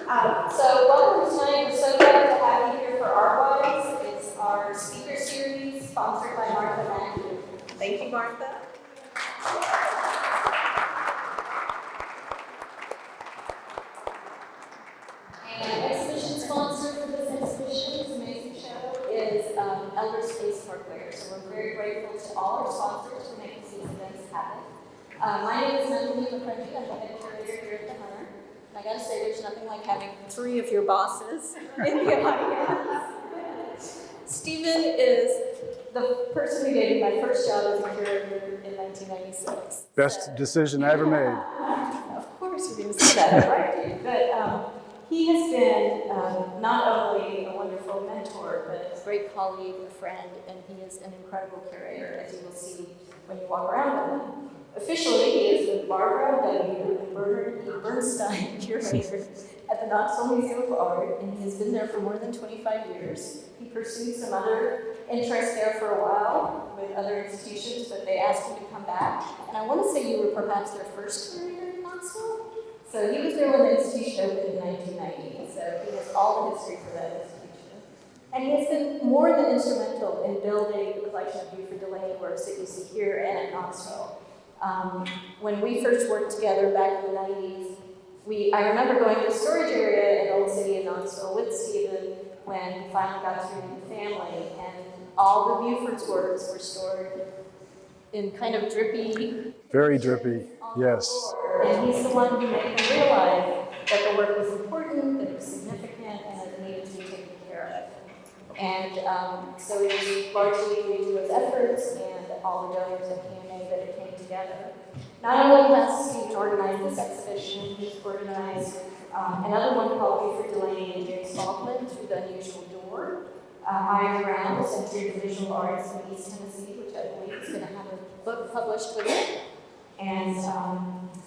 So welcome tonight. We're so glad to have you here for Artwise. It's our speaker series sponsored by Martha Mackey. Thank you, Martha. And exhibition sponsor for this exhibition, this amazing show, is Elder Space Workwear. So we're very grateful to all our sponsors for making these events happen. My name is Delaney. I'm the head curator here at the Hunter. And I gotta say, there's nothing like having three of your bosses in the audience. Stephen is the person who gave me my first job as a curator in 1996. Best decision I ever made. Of course you're going to say that, right? But he has been not only a wonderful mentor, but a great colleague and friend, and he is an incredible curator, as you will see when you walk around with him. Officially, he is the Barbara W. and Bernstein Curator at the Knoxville Museum of Art, and he has been there for more than 25 years. He pursued some other interests there for a while with other institutions, but they asked him to come back. And I want to say you were perhaps their first curator in Knoxville. So he was there when the institution opened in 1990, so he has all the history for that institution. And he has been more than instrumental in building the collection of Beauford Delaney works that you see here and at Knoxville. When we first worked together back in the 90s, I remember going to the storage area in Old City in Knoxville with Stephen when he finally got to meet the family, and all the Beauford's works were stored in kind of drippy... Very drippy, yes. And he's the one who made them realize that the work was important, that it was significant, and that it needed to be taken care of. And so it was largely due to his efforts and all the donors at PMA that it came together. Not only has Stephen organized this exhibition, he's organized another one called Beauford Delaney and James Baldwin Through the Unusual Door, Iron Ground, Center for Visual Arts in East Tennessee, which I believe is going to have a book published with it, and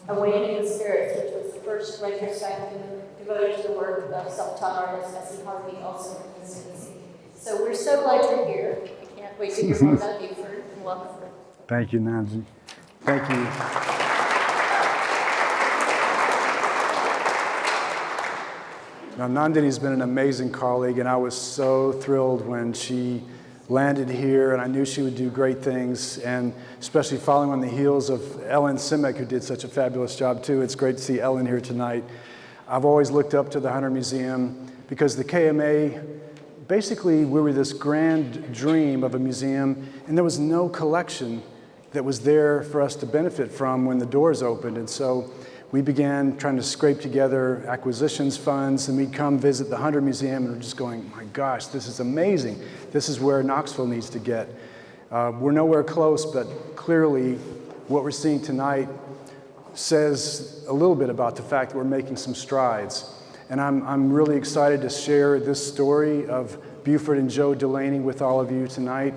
Awakening the Spirits, which was the first retrospective devoted to the work of self-taught artist Bessie Harvey, also from East Tennessee. So we're so glad you're here. I can't wait to hear more about Beauford, and welcome. Thank you, Nancy. Thank you. Now, Nandini's been an amazing colleague, and I was so thrilled when she landed here, and I knew she would do great things, and especially following on the heels of Ellen Simic, who did such a fabulous job too. It's great to see Ellen here tonight. I've always looked up to the Hunter Museum because the KMA, basically we were this grand dream of a museum, and there was no collection that was there for us to benefit from when the doors opened. And so we began trying to scrape together acquisitions funds, and we'd come visit the Hunter Museum, and we're just going, my gosh, this is amazing. This is where Knoxville needs to get. We're nowhere close, but clearly what we're seeing tonight says a little bit about the fact that we're making some strides. And I'm really excited to share this story of Beauford and Joe Delaney with all of you tonight.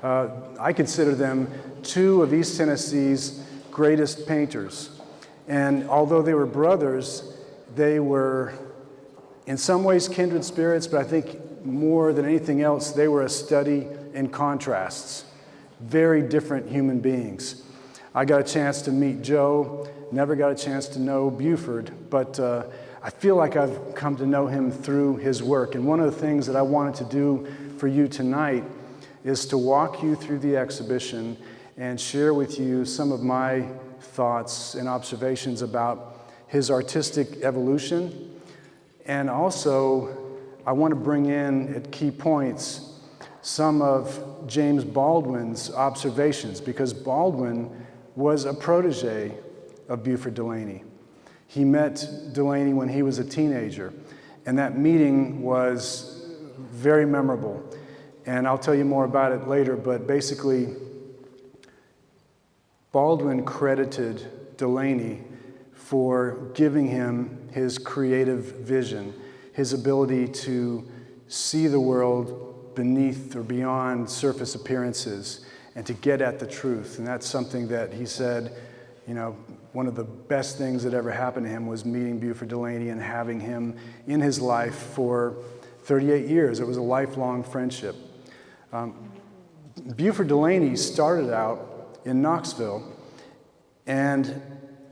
I consider them two of East Tennessee's greatest painters. And although they were brothers, they were in some ways kindred spirits, but I think more than anything else, they were a study in contrasts. Very different human beings. I got a chance to meet Joe, never got a chance to know Beauford, but I feel like I've come to know him through his work. And one of the things that I wanted to do for you tonight is to walk you through the exhibition and share with you some of my thoughts and observations about his artistic evolution. And also, I want to bring in at key points some of James Baldwin's observations, because Baldwin was a protege of Beauford Delaney. He met Delaney when he was a teenager, and that meeting was very memorable. And I'll tell you more about it later, but basically, Baldwin credited Delaney for giving him his creative vision, his ability to see the world beneath or beyond surface appearances and to get at the truth. And that's something that he said, you know, one of the best things that ever happened to him was meeting Beauford Delaney and having him in his life for 38 years. It was a lifelong friendship. Beauford Delaney started out in Knoxville and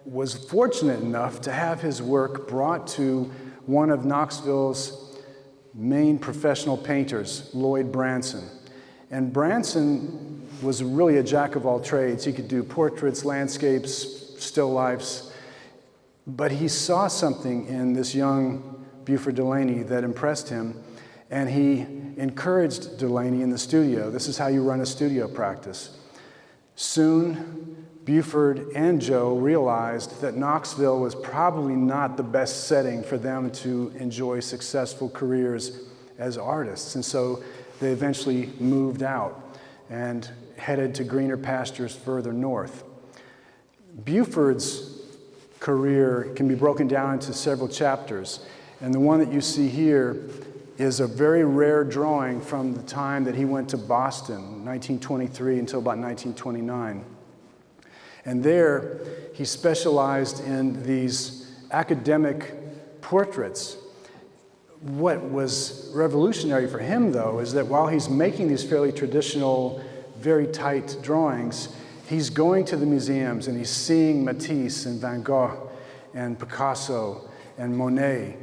was fortunate enough to have his work brought to one of Knoxville's main professional painters, Lloyd Branson. And Branson was really a jack of all trades. He could do portraits, landscapes, still lifes. But he saw something in this young Beauford Delaney that impressed him, and he encouraged Delaney in the studio. This is how you run a studio practice. Soon, Beauford and Joe realized that Knoxville was probably not the best setting for them to enjoy successful careers as artists. And so they eventually moved out and headed to greener pastures further north. Beauford's career can be broken down into several chapters. And the one that you see here is a very rare drawing from the time that he went to Boston, 1923 until about 1929. And there, he specialized in these academic portraits. What was revolutionary for him, though, is that while he's making these fairly traditional, very tight drawings, he's going to the museums and he's seeing Matisse and Van Gogh and Picasso and Monet.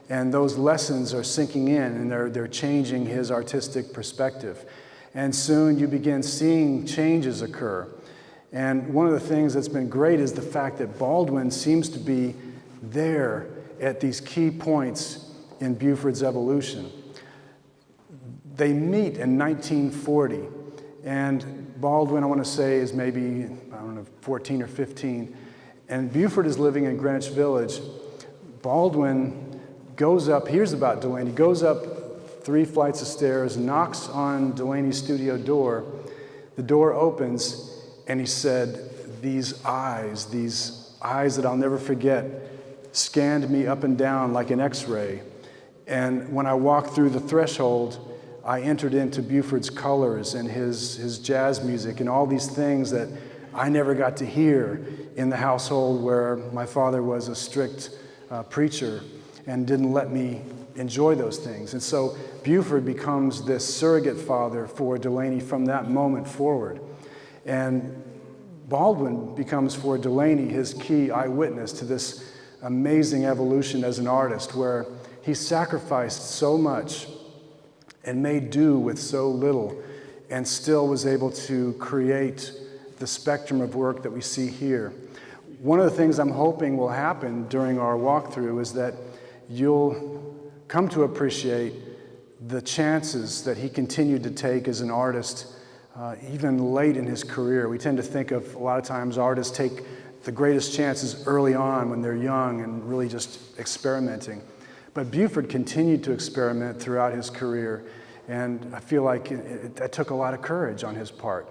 And those lessons are sinking in, and they're changing his artistic perspective. And soon you begin seeing changes occur. And one of the things that's been great is the fact that Baldwin seems to be there at these key points in Beauford's evolution. They meet in 1940, and Baldwin, I want to say, is maybe, 14 or 15. And Beauford is living in Greenwich Village. Baldwin goes up, hears about Delaney, goes up 3 flights of stairs, knocks on Delaney's studio door. The door opens, and he said, these eyes that I'll never forget, scanned me up and down like an X-ray. And when I walked through the threshold, I entered into Beauford's colors and his jazz music and all these things that I never got to hear in the household where my father was a strict preacher and didn't let me enjoy those things. And so Beauford becomes this surrogate father for Delaney from that moment forward. And Baldwin becomes for Delaney his key eyewitness to this amazing evolution as an artist, where he sacrificed so much and made do with so little, and still was able to create the spectrum of work that we see here. One of the things I'm hoping will happen during our walkthrough is that you'll come to appreciate the chances that he continued to take as an artist, even late in his career. We tend to think of, a lot of times, artists take the greatest chances early on when they're young and really just experimenting. But Beauford continued to experiment throughout his career, and I feel like that took a lot of courage on his part.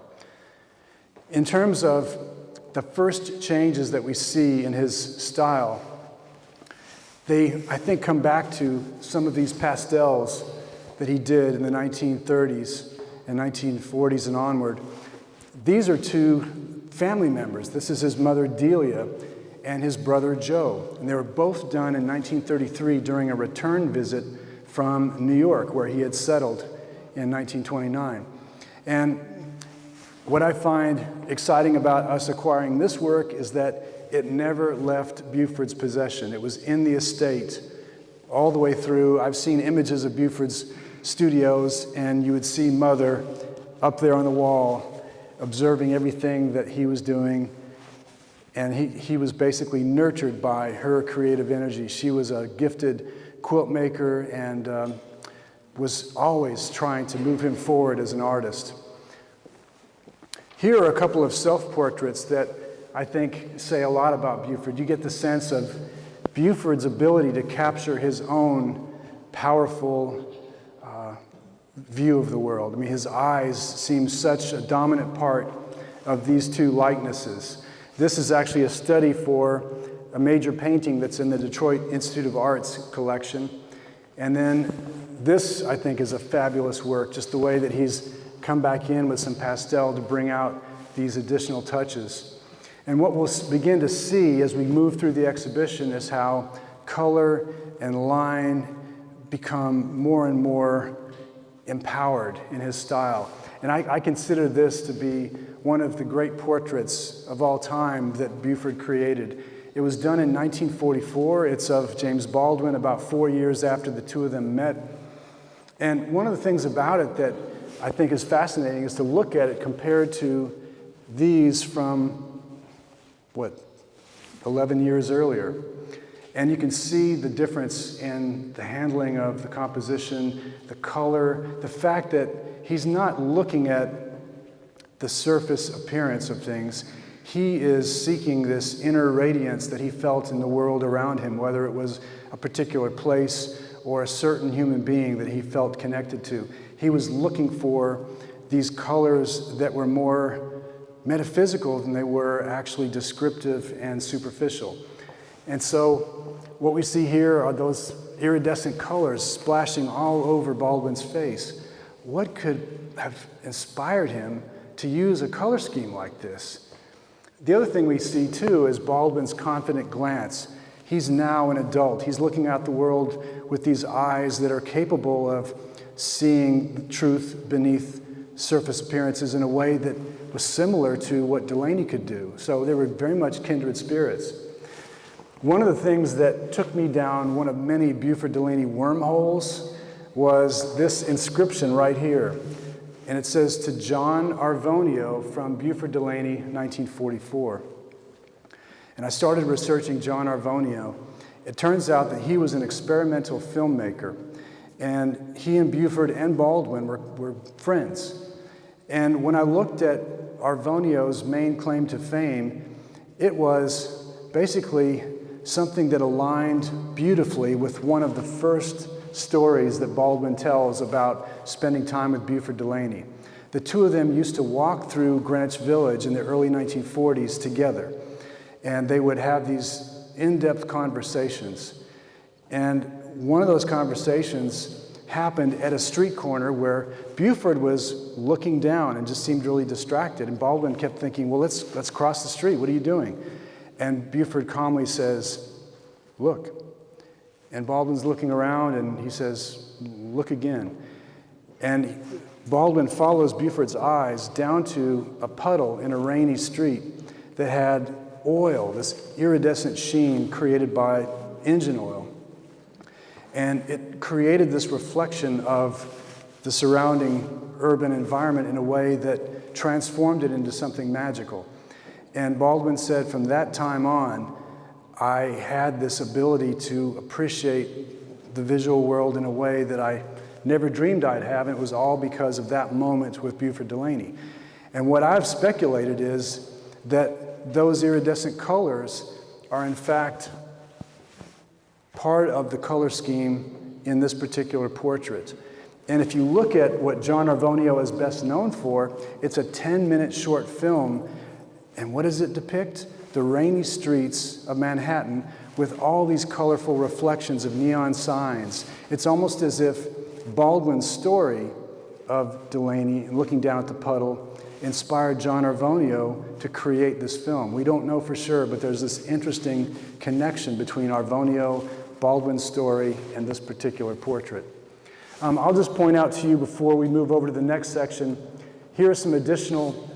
In terms of the first changes that we see in his style, they, I think, come back to some of these pastels that he did in the 1930s and 1940s and onward. These are 2 family members. This is his mother, Delia, and his brother, Joe. And they were both done in 1933 during a return visit from New York, where he had settled in 1929. And what I find exciting about us acquiring this work is that it never left Beauford's possession. It was in the estate all the way through. I've seen images of Beauford's studios, and you would see Mother up there on the wall observing everything that he was doing. And he was basically nurtured by her creative energy. She was a gifted quilt maker and was always trying to move him forward as an artist. Here are a couple of self-portraits that I think say a lot about Beauford. You get the sense of Beauford's ability to capture his own powerful view of the world. I mean, his eyes seem such a dominant part of these 2 likenesses. This is actually a study for a major painting that's in the Detroit Institute of Art's collection. And then this, I think, is a fabulous work, just the way that he's come back in with some pastel to bring out these additional touches. And what we'll begin to see as we move through the exhibition is how color and line become more and more empowered in his style. And I consider this to be one of the great portraits of all time that Beauford created. It was done in 1944. It's of James Baldwin about 4 years after the two of them met. And one of the things about it that I think is fascinating is to look at it compared to these from, 11 years earlier. And you can see the difference in the handling of the composition, the color, the fact that he's not looking at the surface appearance of things. He is seeking this inner radiance that he felt in the world around him, whether it was a particular place or a certain human being that he felt connected to. He was looking for these colors that were more metaphysical than they were actually descriptive and superficial. And so what we see here are those iridescent colors splashing all over Baldwin's face. What could have inspired him to use a color scheme like this? The other thing we see too is Baldwin's confident glance. He's now an adult. He's looking at the world with these eyes that are capable of seeing the truth beneath surface appearances in a way that was similar to what Delaney could do. So they were very much kindred spirits. One of the things that took me down one of many Beauford Delaney wormholes was this inscription right here. And it says, "To John Arvonio from Beauford Delaney, 1944. And I started researching John Arvonio. It turns out that he was an experimental filmmaker. And he and Beauford and Baldwin were friends. And when I looked at Arvonio's main claim to fame, it was basically something that aligned beautifully with one of the first stories that Baldwin tells about spending time with Beauford Delaney. The two of them used to walk through Greenwich Village in the early 1940s together, and they would have these in-depth conversations. And one of those conversations happened at a street corner where Beauford was looking down and just seemed really distracted, and Baldwin kept thinking, well, let's cross the street. What are you doing? And Beauford calmly says, "Look." And Baldwin's looking around and he says, "Look again." And Baldwin follows Beauford's eyes down to a puddle in a rainy street that had oil, this iridescent sheen created by engine oil. And it created this reflection of the surrounding urban environment in a way that transformed it into something magical. And Baldwin said, from that time on, I had this ability to appreciate the visual world in a way that I never dreamed I'd have, and it was all because of that moment with Beauford Delaney. And what I've speculated is that those iridescent colors are in fact part of the color scheme in this particular portrait. And if you look at what John Arvonio is best known for, it's a 10-minute short film. And what does it depict? The rainy streets of Manhattan with all these colorful reflections of neon signs. It's almost as if Baldwin's story of Delaney and looking down at the puddle inspired John Arvonio to create this film. We don't know for sure, but there's this interesting connection between Arvonio, Baldwin's story, and this particular portrait. I'll just point out to you before we move over to the next section, here are some additional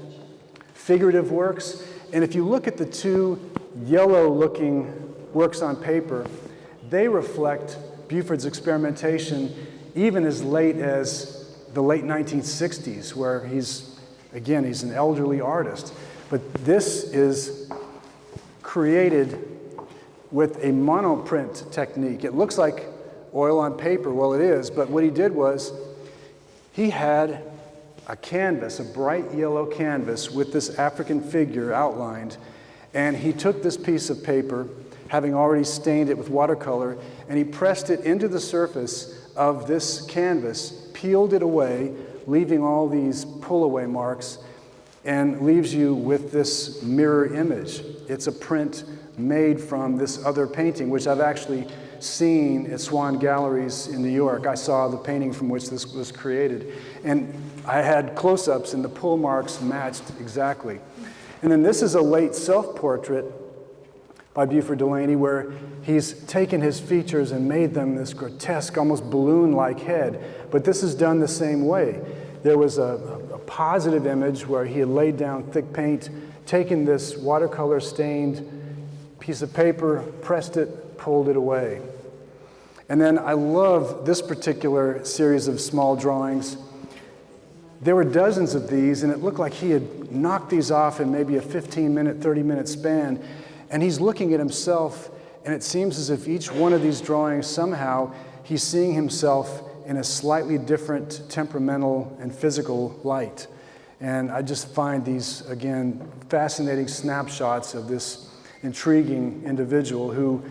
figurative works. And if you look at the two yellow-looking works on paper, they reflect Beauford's experimentation even as late as the late 1960s, where he's an elderly artist. But this is created with a monoprint technique. It looks like oil on paper. Well, it is, but what he did was he had a canvas, a bright yellow canvas with this African figure outlined, and he took this piece of paper, having already stained it with watercolor, and he pressed it into the surface of this canvas, peeled it away, leaving all these pull-away marks, and leaves you with this mirror image. It's a print made from this other painting, which I've actually seen at Swan Galleries in New York. I saw the painting from which this was created. And I had close-ups, and the pull marks matched exactly. And then this is a late self-portrait by Beauford Delaney, where he's taken his features and made them this grotesque, almost balloon-like head. But this is done the same way. There was a positive image where he had laid down thick paint, taken this watercolor-stained piece of paper, pressed it, pulled it away. And then I love this particular series of small drawings. There were dozens of these, and it looked like he had knocked these off in maybe a 15-minute, 30-minute span. And he's looking at himself, and it seems as if each one of these drawings, somehow, he's seeing himself in a slightly different temperamental and physical light. And I just find these, again, fascinating snapshots of this intriguing individual who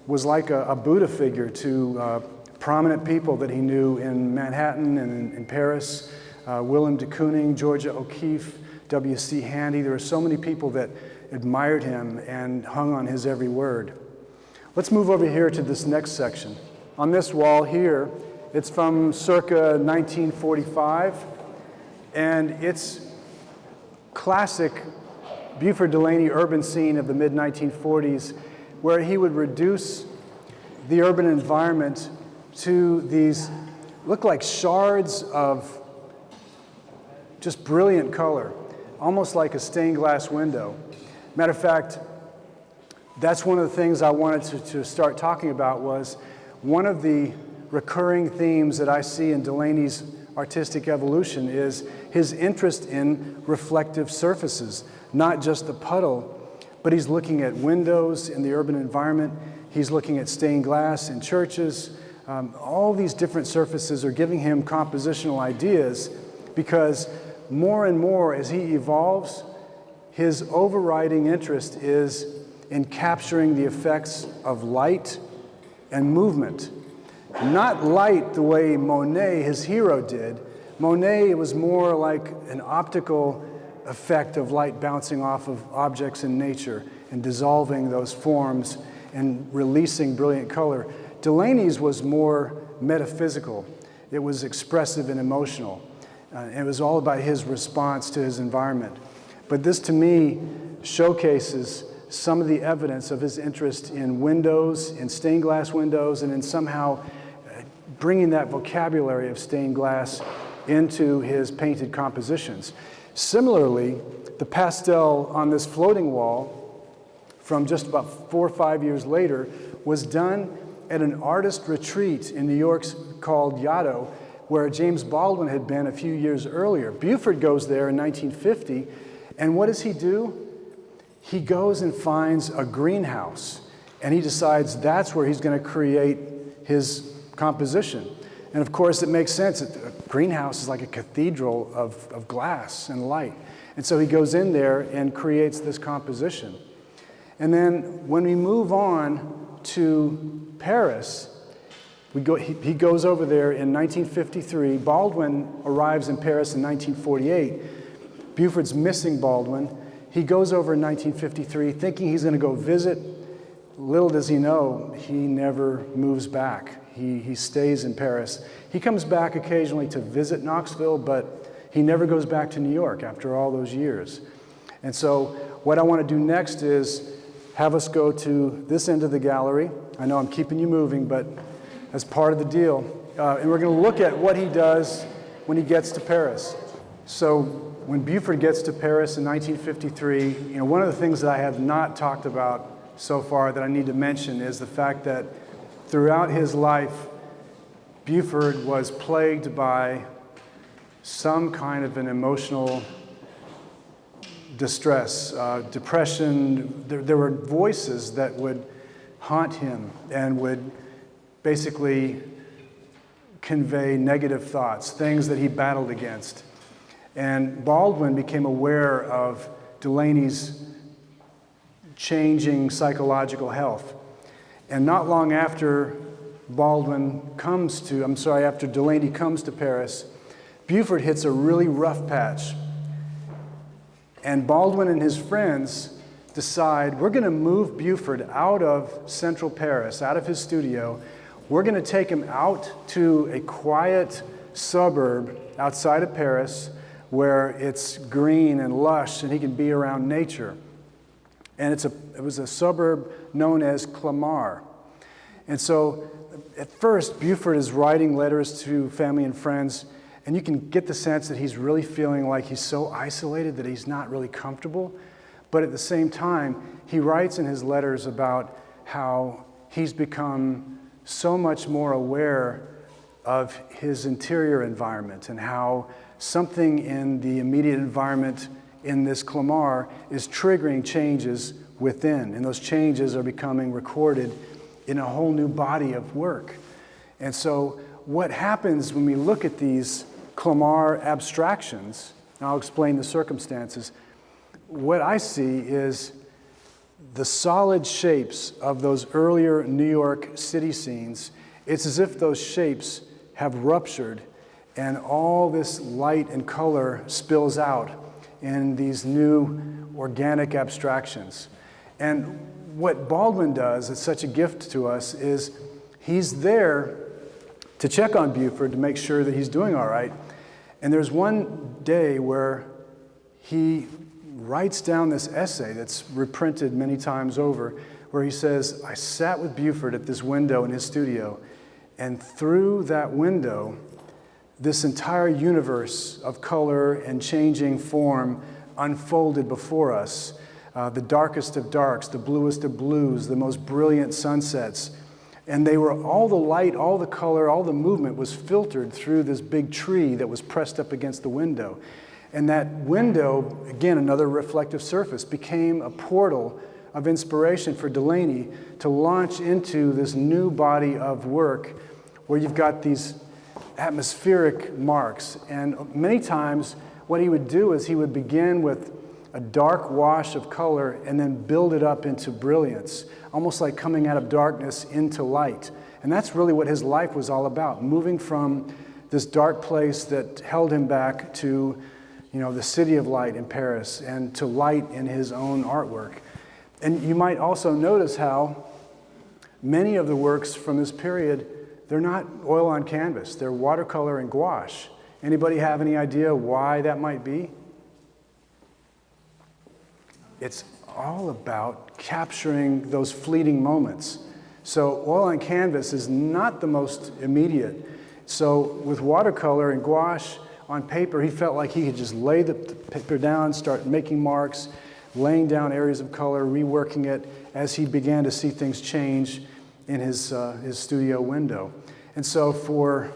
was like a Buddha figure to prominent people that he knew in Manhattan and in Paris, Willem de Kooning, Georgia O'Keeffe, W.C. Handy. There were so many people that admired him and hung on his every word. Let's move over here to this next section. On this wall here, it's from circa 1945, and it's classic Beauford Delaney urban scene of the mid-1940s, where he would reduce the urban environment to these, look like shards of just brilliant color, almost like a stained glass window. Matter of fact, that's one of the things I wanted to start talking about. Was one of the recurring themes that I see in Delaney's artistic evolution is his interest in reflective surfaces, not just the puddle, but he's looking at windows in the urban environment. He's looking at stained glass in churches. All these different surfaces are giving him compositional ideas, because more and more as he evolves, his overriding interest is in capturing the effects of light and movement. Not light the way Monet, his hero, did. Monet was more like an optical effect of light bouncing off of objects in nature and dissolving those forms and releasing brilliant color. Delaney's was more metaphysical. It was expressive and emotional. It was all about his response to his environment. But this, to me, showcases some of the evidence of his interest in windows, in stained glass windows, and in somehow bringing that vocabulary of stained glass into his painted compositions. Similarly, the pastel on this floating wall from just about 4 or 5 years later was done at an artist retreat in New York called Yaddo, where James Baldwin had been a few years earlier. Beauford goes there in 1950, and what does he do? He goes and finds a greenhouse, and he decides that's where he's going to create his composition. And of course, it makes sense. A greenhouse is like a cathedral of glass and light. And so he goes in there and creates this composition. And then when we move on to Paris, he goes over there in 1953. Baldwin arrives in Paris in 1948. Beauford's missing Baldwin. He goes over in 1953 thinking he's going to go visit. Little does he know, he never moves back. He stays in Paris. He comes back occasionally to visit Knoxville, but he never goes back to New York after all those years. And so what I want to do next is have us go to this end of the gallery. I know I'm keeping you moving, but that's part of the deal. And we're going to look at what he does when he gets to Paris. So when Beauford gets to Paris in 1953, one of the things that I have not talked about so far that I need to mention is the fact that throughout his life, Beauford was plagued by some kind of an emotional distress, depression. There were voices that would haunt him and would basically convey negative thoughts, things that he battled against. And Baldwin became aware of Delaney's changing psychological health. And not long after after Delaney comes to Paris, Beauford hits a really rough patch. And Baldwin and his friends decide, we're going to move Beauford out of central Paris, out of his studio. We're going to take him out to a quiet suburb outside of Paris where it's green and lush and he can be around nature. And it was a suburb known as Clamart. And so at first, Beauford is writing letters to family and friends, and you can get the sense that he's really feeling like he's so isolated that he's not really comfortable. But at the same time, he writes in his letters about how he's become so much more aware of his interior environment and how something in the immediate environment in this Clamar is triggering changes within, and those changes are becoming recorded in a whole new body of work. And so what happens when we look at these Clamar abstractions, and I'll explain the circumstances, what I see is the solid shapes of those earlier New York city scenes. It's as if those shapes have ruptured and all this light and color spills out in these new organic abstractions. And what Baldwin does, it's such a gift to us, is he's there to check on Beauford to make sure that he's doing all right. And there's one day where he writes down this essay that's reprinted many times over, where he says, I sat with Beauford at this window in his studio, and through that window, this entire universe of color and changing form unfolded before us. The darkest of darks, the bluest of blues, the most brilliant sunsets. And they were, all the light, all the color, all the movement was filtered through this big tree that was pressed up against the window. And that window, again, another reflective surface, became a portal of inspiration for Delaney to launch into this new body of work where you've got these atmospheric marks. And many times what he would do is he would begin with a dark wash of color and then build it up into brilliance, almost like coming out of darkness into light. And that's really what his life was all about, moving from this dark place that held him back to, the city of light in Paris and to light in his own artwork. And you might also notice how many of the works from this period, they're not oil on canvas, they're watercolor and gouache. Anybody have any idea why that might be? It's all about capturing those fleeting moments. So oil on canvas is not the most immediate. So with watercolor and gouache on paper, he felt like he could just lay the paper down, start making marks, laying down areas of color, reworking it as he began to see things change in his studio window. And so from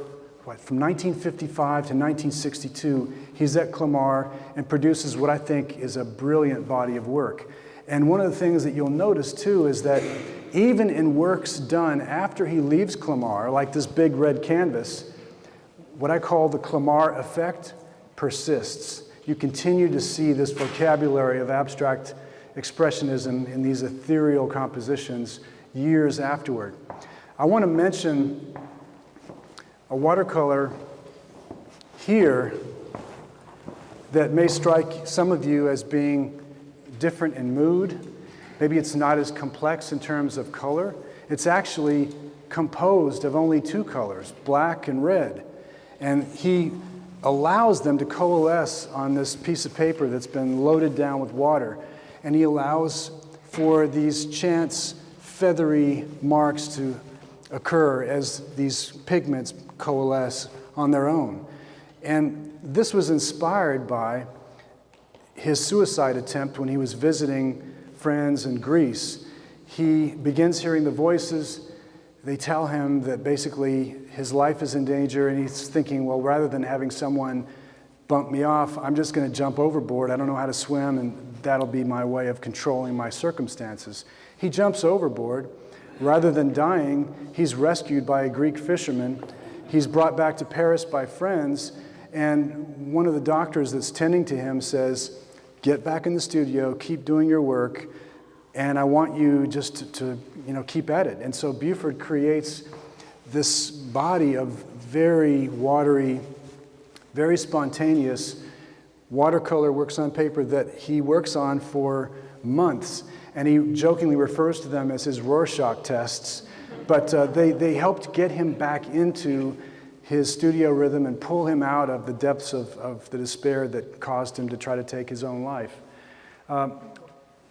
1955 to 1962, he's at Clamar and produces what I think is a brilliant body of work. And one of the things that you'll notice too is that even in works done after he leaves Clamar, like this big red canvas, what I call the Clamar effect persists. You continue to see this vocabulary of abstract expressionism in these ethereal compositions years afterward. I want to mention a watercolor here that may strike some of you as being different in mood. Maybe it's not as complex in terms of color. It's actually composed of only two colors, black and red. And he allows them to coalesce on this piece of paper that's been loaded down with water. And he allows for these chance feathery marks to occur as these pigments coalesce on their own. And this was inspired by his suicide attempt when he was visiting friends in Greece. He begins hearing the voices. They tell him that basically his life is in danger, and he's thinking, well, rather than having someone bump me off, I'm just going to jump overboard. I don't know how to swim, and that'll be my way of controlling my circumstances. He jumps overboard. Rather than dying, he's rescued by a Greek fisherman. He's brought back to Paris by friends, and one of the doctors that's tending to him says, get back in the studio, keep doing your work, and I want you just to keep at it. And so Beauford creates this body of very watery, very spontaneous watercolor works on paper that he works on for months. And he jokingly refers to them as his Rorschach tests. But they helped get him back into his studio rhythm and pull him out of the depths of the despair that caused him to try to take his own life.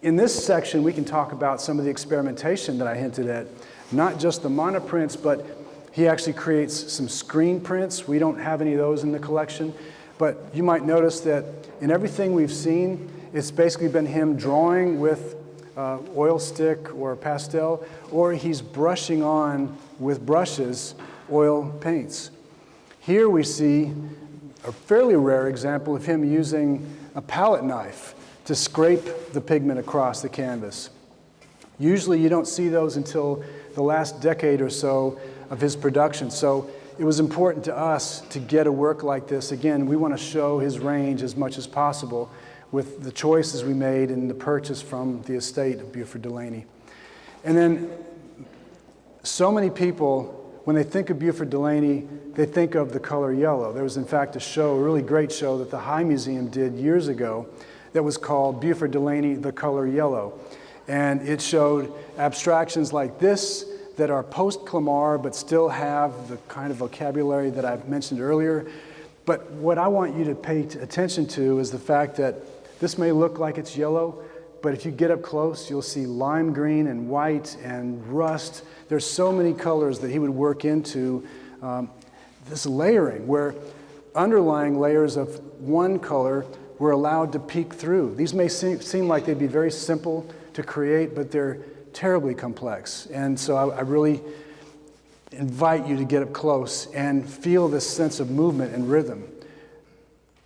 In this section, we can talk about some of the experimentation that I hinted at. Not just the monoprints, but he actually creates some screen prints. We don't have any of those in the collection. But you might notice that in everything we've seen, It's basically been him drawing with oil stick or pastel, or he's brushing on with brushes oil paints. Here we see a fairly rare example of him using a palette knife to scrape the pigment across the canvas. Usually you don't see those until the last decade or so of his production. So it was important to us to get a work like this. Again, we want to show his range as much as possible with the choices we made in the purchase from the estate of Beauford Delaney. And then so many people, when they think of Beauford Delaney, they think of the color yellow. There was in fact a show, a really great show that the High Museum did years ago that was called Beauford Delaney, The Color Yellow. And it showed abstractions like this that are post-Clamart but still have the kind of vocabulary that I've mentioned earlier. But what I want you to pay attention to is the fact that this may look like it's yellow, but if you get up close, you'll see lime green and white and rust. There's so many colors that he would work into this layering, where underlying layers of one color were allowed to peek through. These may seem like they'd be very simple to create, but they're terribly complex. And so I really invite you to get up close and feel this sense of movement and rhythm.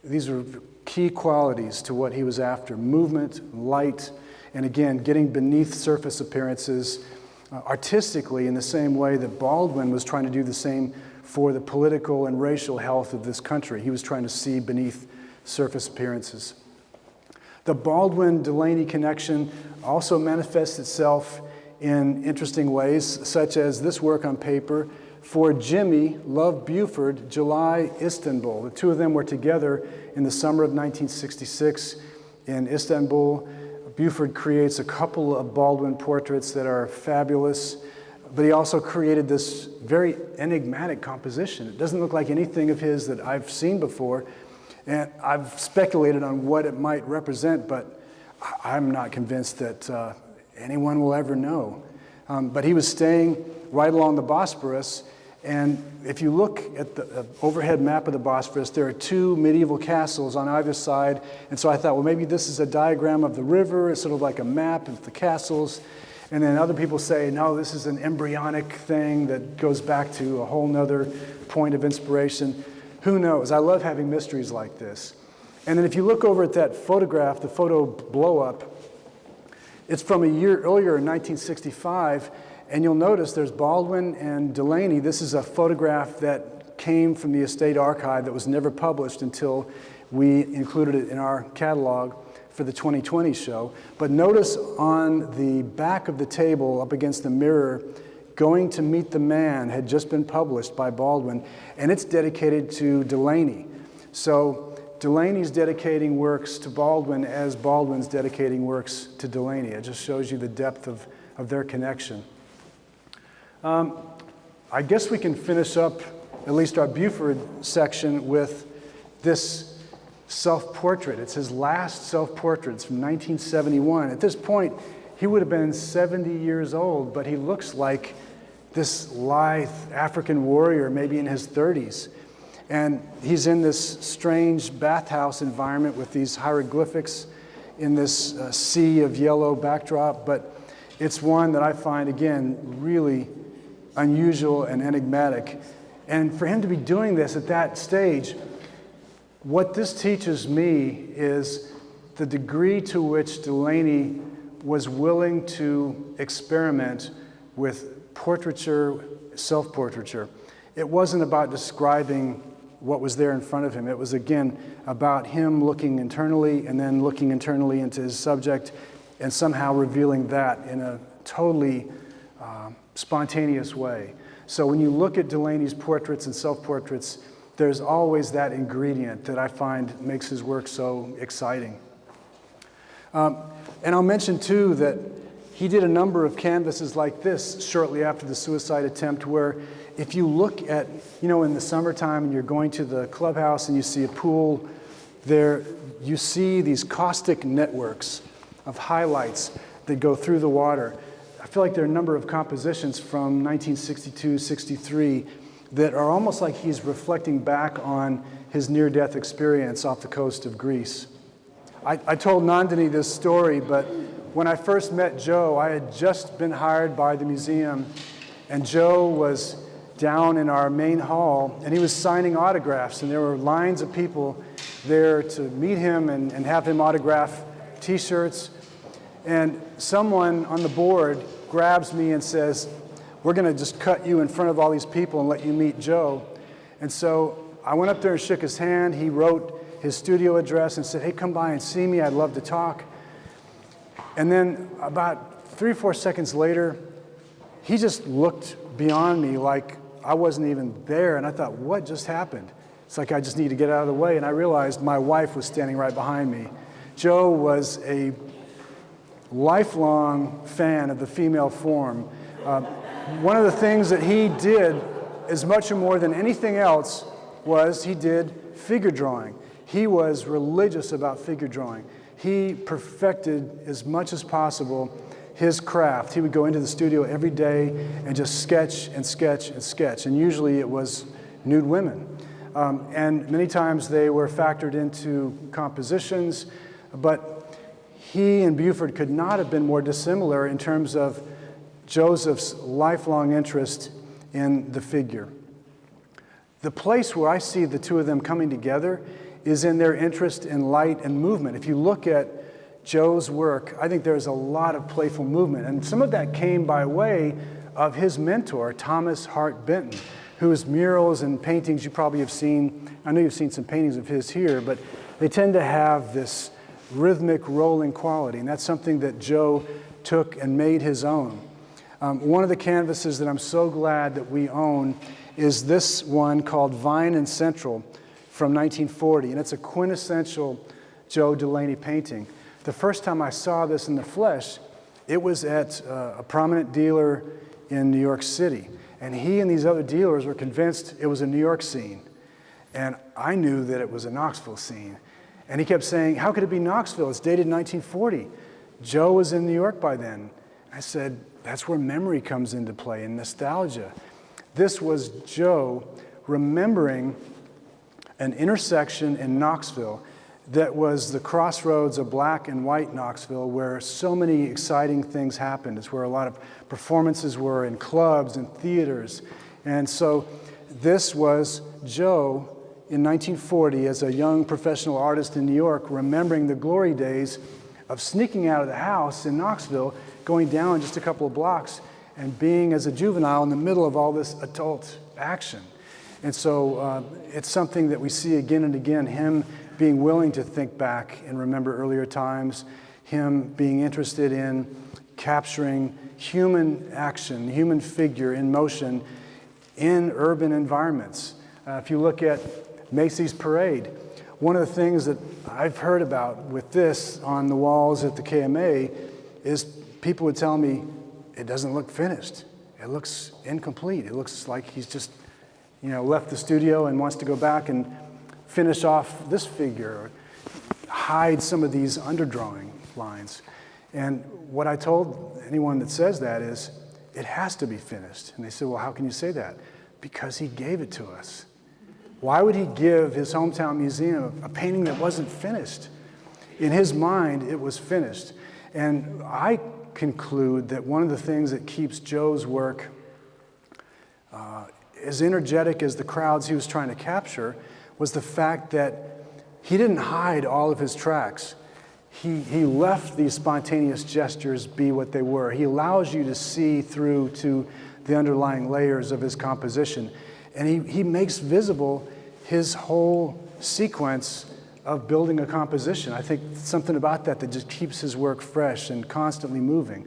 These are key qualities to what he was after: movement, light, and again, getting beneath surface appearances artistically in the same way that Baldwin was trying to do the same for the political and racial health of this country. He was trying to see beneath surface appearances. The Baldwin-Delaney connection also manifests itself in interesting ways, such as this work on paper, For Jimmy, Love Beauford, July, Istanbul. The two of them were together in the summer of 1966 in Istanbul. Beauford creates a couple of Baldwin portraits that are fabulous, but he also created this very enigmatic composition. It doesn't look like anything of his that I've seen before, and I've speculated on what it might represent, but I'm not convinced that anyone will ever know. But he was staying right along the Bosporus, and if you look at the overhead map of the Bosporus, there are two medieval castles on either side, and so I thought, well, maybe this is a diagram of the river. It's sort of like a map of the castles. And then other people say, no, this is an embryonic thing that goes back to a whole nother point of inspiration. Who knows? I love having mysteries like this. And then if you look over at that photograph, the photo blow-up, it's from a year earlier in 1965, and you'll notice there's Baldwin and Delaney. This is a photograph that came from the estate archive that was never published until we included it in our catalog for the 2020 show. But notice on the back of the table up against the mirror, Going to Meet the Man had just been published by Baldwin, and it's dedicated to Delaney. So Delaney's dedicating works to Baldwin as Baldwin's dedicating works to Delaney. It just shows you the depth of their connection. I guess we can finish up at least our Beauford section with this self-portrait. It's his last self-portrait. It's from 1971. At this point, he would have been 70 years old, but he looks like this lithe African warrior, maybe in his 30s. And he's in this strange bathhouse environment with these hieroglyphics in this sea of yellow backdrop, but it's one that I find, again, really unusual and enigmatic. And for him to be doing this at that stage, what this teaches me is the degree to which Delaney was willing to experiment with portraiture, self-portraiture. It wasn't about describing what was there in front of him. It was, again, about him looking internally and then looking internally into his subject and somehow revealing that in a totally spontaneous way. So when you look at Delaney's portraits and self-portraits, there's always that ingredient that I find makes his work so exciting. And I'll mention, too, that he did a number of canvases like this shortly after the suicide attempt, where if you look at, in the summertime and you're going to the clubhouse and you see a pool there, you see these caustic networks of highlights that go through the water. I feel like there are a number of compositions from 1962, 63 that are almost like he's reflecting back on his near-death experience off the coast of Greece. I told Nandini this story, but when I first met Joe, I had just been hired by the museum, and Joe was down in our main hall, and he was signing autographs, and there were lines of people there to meet him and have him autograph T-shirts. And someone on the board grabs me and says, "We're going to just cut you in front of all these people and let you meet Joe." And so I went up there and shook his hand. He wrote his studio address and said, "Hey, come by and see me. I'd love to talk." And then about 3 or 4 seconds later, he just looked beyond me like I wasn't even there. And I thought, what just happened? It's like I just need to get out of the way. And I realized my wife was standing right behind me. Joe was a lifelong fan of the female form. One of the things that he did, as much or more than anything else, was he did figure drawing. He was religious about figure drawing. He perfected as much as possible his craft. He would go into the studio every day and just sketch and sketch and sketch. And usually it was nude women. And many times they were factored into compositions, but he and Beauford could not have been more dissimilar in terms of Joseph's lifelong interest in the figure. The place where I see the two of them coming together is in their interest in light and movement. If you look at Joe's work, I think there's a lot of playful movement, and some of that came by way of his mentor, Thomas Hart Benton, whose murals and paintings you probably have seen. I know you've seen some paintings of his here, but they tend to have this rhythmic rolling quality, and that's something that Joe took and made his own. One of the canvases that I'm so glad that we own is this one called Vine and Central from 1940, and it's a quintessential Joe Delaney painting. The first time I saw this in the flesh, it was at a prominent dealer in New York City, and he and these other dealers were convinced it was a New York scene, and I knew that it was a Knoxville scene. And he kept saying, "How could it be Knoxville? It's dated 1940. Joe was in New York by then." I said, that's where memory comes into play and nostalgia. This was Joe remembering an intersection in Knoxville that was the crossroads of black and white Knoxville, where so many exciting things happened. It's where a lot of performances were in clubs and theaters. And so this was Joe in 1940 as a young professional artist in New York, remembering the glory days of sneaking out of the house in Knoxville, going down just a couple of blocks, and being as a juvenile in the middle of all this adult action. And so it's something that we see again and again, him being willing to think back and remember earlier times, him being interested in capturing human action, human figure in motion in urban environments. If you look at Macy's Parade, one of the things that I've heard about with this on the walls at the KMA is people would tell me, it doesn't look finished. It looks incomplete. It looks like he's just, left the studio and wants to go back and finish off this figure, or hide some of these underdrawing lines. And what I told anyone that says that is, it has to be finished. And they said, well, how can you say that? Because he gave it to us. Why would he give his hometown museum a painting that wasn't finished? In his mind, it was finished. And I conclude that one of the things that keeps Joe's work as energetic as the crowds he was trying to capture was the fact that he didn't hide all of his tracks. He left these spontaneous gestures be what they were. He allows you to see through to the underlying layers of his composition. And he makes visible his whole sequence of building a composition. I think something about that just keeps his work fresh and constantly moving.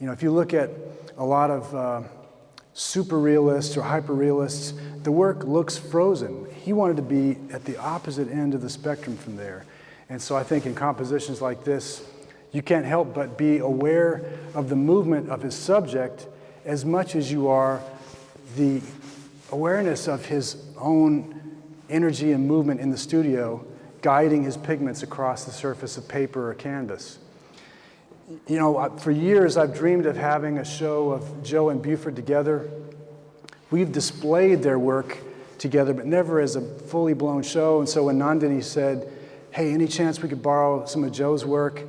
If you look at a lot of super realists or hyper realists, the work looks frozen. He wanted to be at the opposite end of the spectrum from there. And so I think in compositions like this, you can't help but be aware of the movement of his subject as much as you are the awareness of his own energy and movement in the studio, guiding his pigments across the surface of paper or canvas. For years I've dreamed of having a show of Joe and Beauford together. We've displayed their work together, but never as a fully blown show. And so when Nandini said, hey, any chance we could borrow some of Joe's work?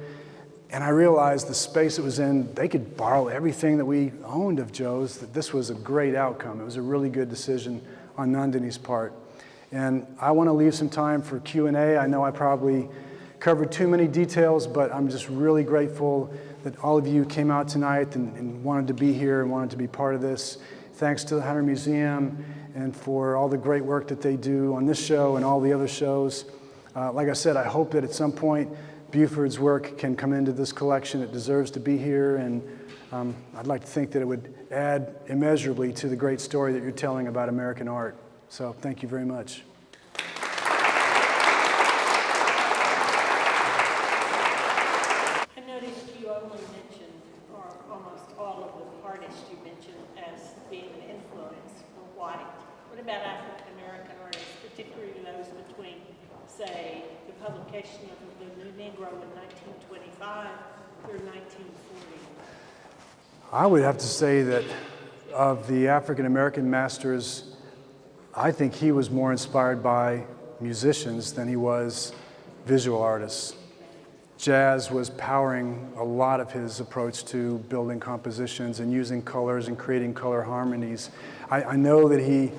And I realized the space it was in, they could borrow everything that we owned of Joe's, that this was a great outcome. It was a really good decision on Nandini's part. And I want to leave some time for Q&A. I know I probably covered too many details, but I'm just really grateful that all of you came out tonight and wanted to be here and wanted to be part of this. Thanks to the Hunter Museum and for all the great work that they do on this show and all the other shows. Like I said, I hope that at some point Beauford's work can come into this collection. It deserves to be here, and I'd like to think that it would add immeasurably to the great story that you're telling about American art. So thank you very much. I noticed you only mentioned, or almost all of the artists you mentioned as being an influence for white. What about African American artists, particularly those between, say, the publication of The New Negro in 1925 through 1940? I would have to say that of the African American masters, I think he was more inspired by musicians than he was visual artists. Jazz was powering a lot of his approach to building compositions and using colors and creating color harmonies. I know that he